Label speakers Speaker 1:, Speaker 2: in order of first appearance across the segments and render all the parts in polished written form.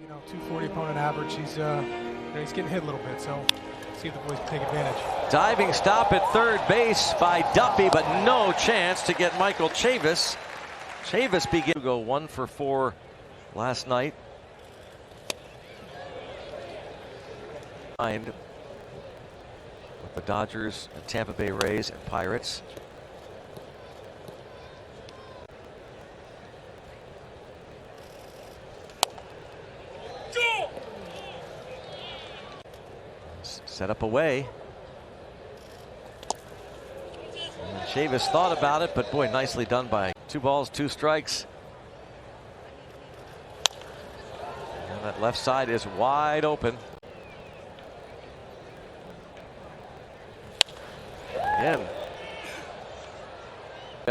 Speaker 1: 240 opponent average. He's getting hit a little bit, so see if the boys can take advantage.
Speaker 2: Diving stop at third base by Duffy, but no chance to get Michael Chavis. Chavis began to go 1 for 4 last night. With the Dodgers, and Tampa Bay Rays, and Pirates. Set up away. And Chavis thought about it, but boy, nicely done by 2 balls, 2 strikes. And that left side is wide open. Again.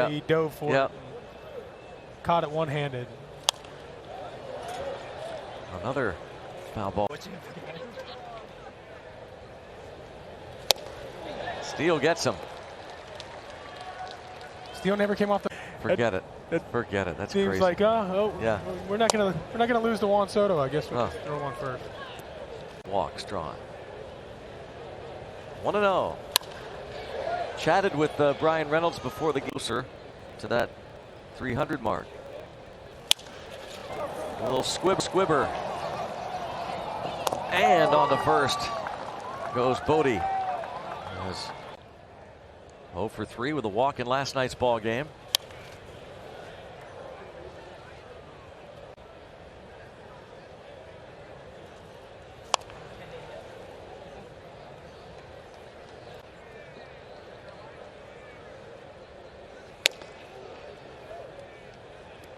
Speaker 1: He dove for it. Caught it one-handed.
Speaker 2: Another foul ball. Steele gets him.
Speaker 1: Steele never came off the.
Speaker 2: Forget it. Forget it. That's
Speaker 1: seems
Speaker 2: crazy.
Speaker 1: Like
Speaker 2: yeah.
Speaker 1: We're not gonna lose to Juan Soto. I guess we'll throw one first.
Speaker 2: Walks drawn. 1-0. Chatted with Brian Reynolds before the closer to that 300 mark. A little squibber. And on to first goes Bodie. 0 for 3 with a walk in last night's ball game.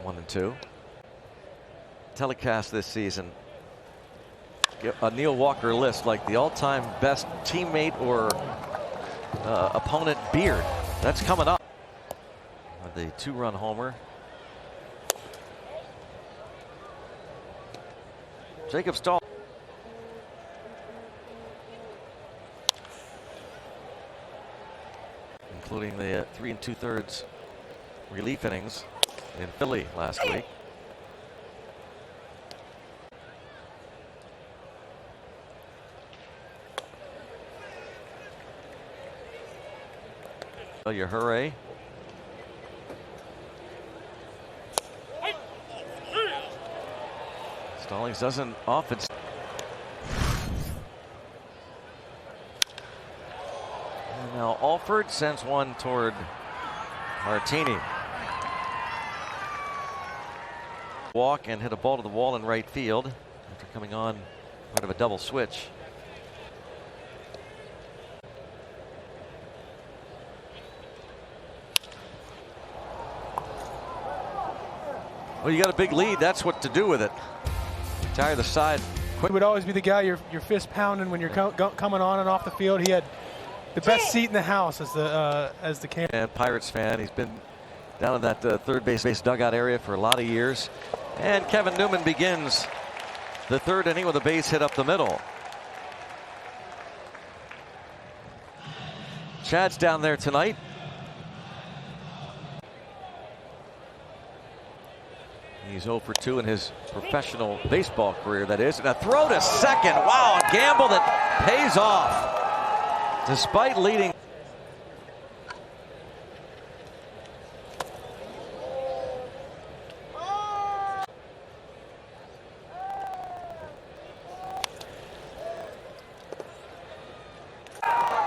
Speaker 2: One and 2. Telecast this season. A Neil Walker list like the all-time best teammate or opponent beard. That's coming up. The 2-run homer. Jacob Stahl. Including the 3 2/3 relief innings in Philly last week. Your hooray. Stallings doesn't often. And now Alford sends one toward Martini. Walk and hit a ball to the wall in right field after coming on part of a double switch. Well, you got a big lead. That's what to do with it. Tire the side.
Speaker 1: He would always be the guy your fist pounding when you're coming on and off the field. He had the best seat in the house as the camp.
Speaker 2: And Pirates fan. He's been down in that third base dugout area for a lot of years. And Kevin Newman begins the 3rd inning with a base hit up the middle. Chad's down there tonight. He's 0 for 2 in his professional baseball career, that is. And a throw to second. Wow, a gamble that pays off. Despite leading.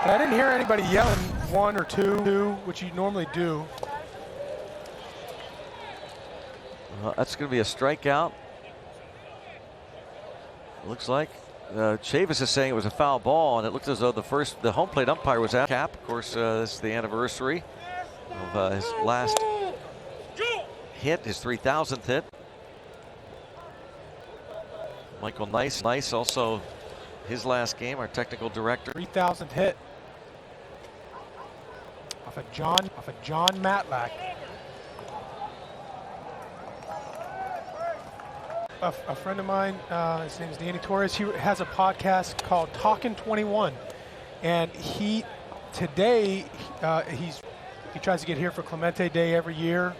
Speaker 1: I didn't hear anybody yelling 1 or 2, which you normally do.
Speaker 2: That's going to be a strikeout. Looks like Chavis is saying it was a foul ball, and it looked as though the home plate umpire was at cap. Of course, this is the anniversary of his last hit, his 3,000th hit. Michael Nice also his last game, our technical director.
Speaker 1: 3,000th hit off of John Matlack. A friend of mine, his name is Danny Torres. He has a podcast called Talkin' 21, and he tries to get here for Clemente Day every year.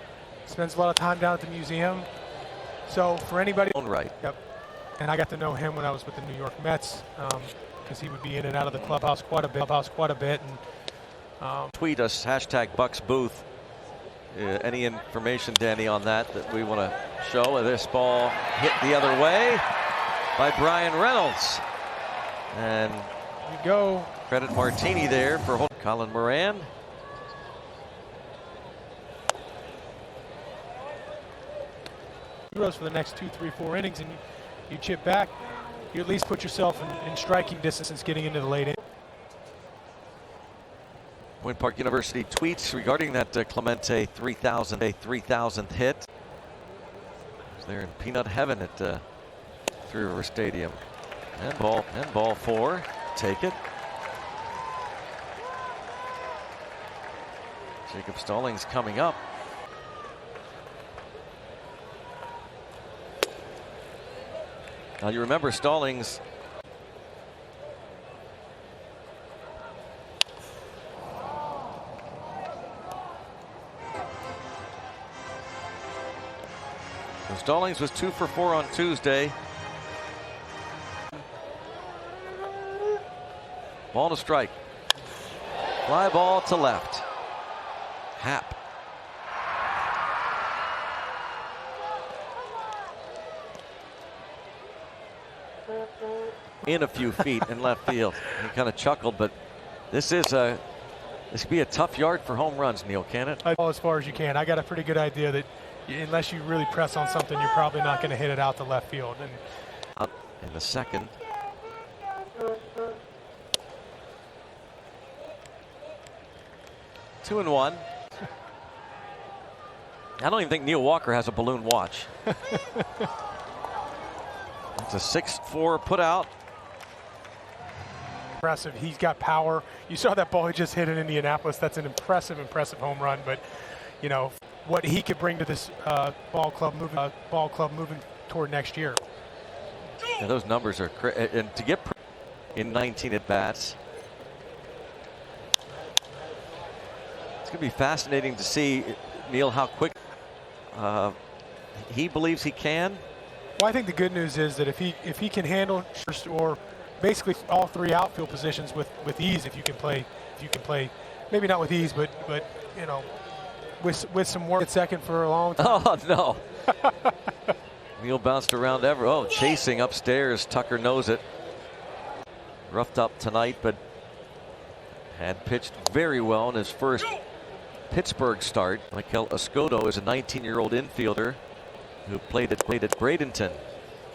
Speaker 1: Spends a lot of time down at the museum. So for anybody,
Speaker 2: right.
Speaker 1: Yep. And I got to know him when I was with the New York Mets, because he would be in and out of the clubhouse quite a bit. And
Speaker 2: tweet us #BucksBooth. Any information, Danny, on that we want to show? This ball hit the other way by Brian Reynolds. And
Speaker 1: you go.
Speaker 2: Credit Martini there for Colin Moran.
Speaker 1: Throws for the next 2, 3, 4 innings, and you chip back. You at least put yourself in striking distance getting into the late inning.
Speaker 2: Point Park University tweets regarding that Clemente 3,000th hit. They're in peanut heaven at Three River Stadium. And ball 4. Take it. Jacob Stallings coming up. Now you remember Stallings. So Stallings was 2 for 4 on Tuesday. Ball to strike. Fly ball to left. Happ. In a few feet in left field. He kind of chuckled, but this could be a tough yard for home runs, Neil, can it?
Speaker 1: As far as you can. I got a pretty good idea that unless you really press on something, you're probably not going to hit it out to left field. And
Speaker 2: up in the second. Two and one. I don't even think Neil Walker has a balloon watch. It's a 6-4 put out.
Speaker 1: Impressive. He's got power. You saw that ball he just hit in Indianapolis. That's an impressive home run. But you know what he could bring to this ball club moving toward next year.
Speaker 2: Yeah, those numbers are and to get in 19 at bats. It's going to be fascinating to see, Neil, how quick he believes he can.
Speaker 1: Well, I think the good news is that if he can handle or basically all 3 outfield positions with ease, if you can play maybe not with ease, but you know, with some work at second for a long time.
Speaker 2: Oh no. Neil bounced around chasing upstairs. Tucker knows it. Roughed up tonight, but had pitched very well in his first Pittsburgh start. Michael Escoto is a 19-year-old infielder who played at Bradenton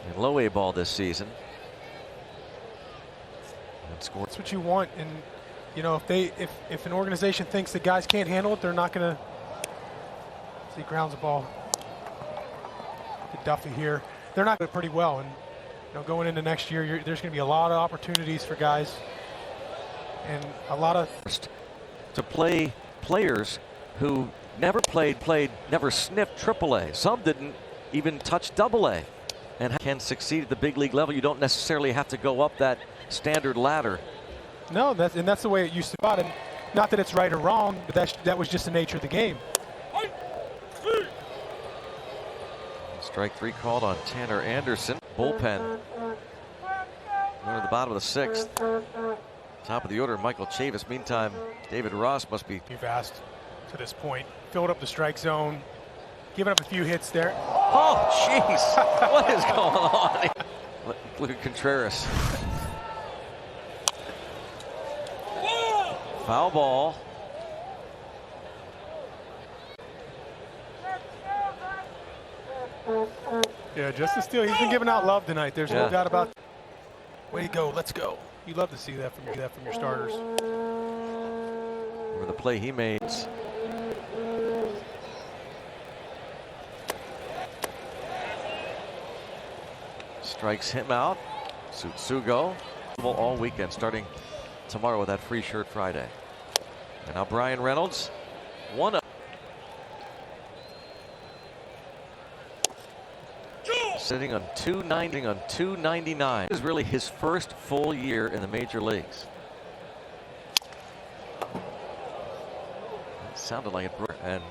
Speaker 2: in low A ball this season. And scored.
Speaker 1: That's what you want, and you know if an organization thinks the guys can't handle it, they're not going to. See, grounds the ball to Duffy here. They're not doing pretty well, and you know going into next year, there's going to be a lot of opportunities for guys, and a lot of
Speaker 2: to play players who never never sniffed AAA. Some didn't even touch AA, and can succeed at the big league level. You don't necessarily have to go up that standard ladder.
Speaker 1: No, that's the way it used to be. And not that it's right or wrong, but that was just the nature of the game.
Speaker 2: Strike 3 called on Tanner Anderson. Bullpen. We're at the bottom of the 6th. Top of the order, Michael Chavis. Meantime, David Ross must be.
Speaker 1: You've asked to this point. Filled up the strike zone. Giving up a few hits there.
Speaker 2: Oh, jeez. What is going on? Look at Contreras. Foul ball.
Speaker 1: Yeah, Justin Steele, he's been giving out love tonight. There's no doubt about that. Way to go, let's go. You love to see that from your starters.
Speaker 2: Over the play he made. Strikes him out. Sutsugo all weekend, starting tomorrow with that free shirt Friday. And now Brian Reynolds, one up. Sitting on 299. This is really his first full year in the major leagues. It sounded like it, and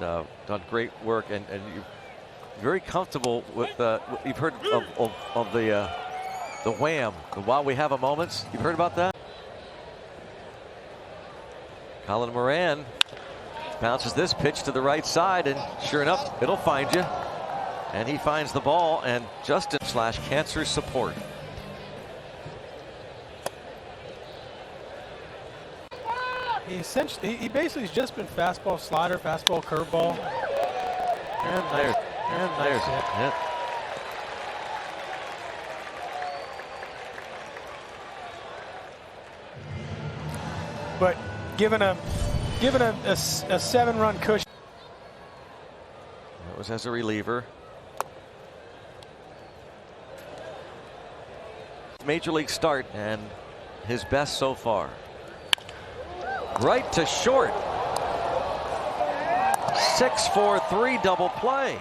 Speaker 2: done great work, and you're very comfortable with. You've heard of the The wham, the while we have a moments. You've heard about that? Colin Moran bounces this pitch to the right side, and sure enough, it'll find you. And he finds the ball, and Justin / cancer support.
Speaker 1: He basically has just been fastball, slider, fastball, curveball.
Speaker 2: And there's it.
Speaker 1: But given a 7-run cushion.
Speaker 2: That was as a reliever. Major league start and his best so far. Right to short. 6-4-3 double play.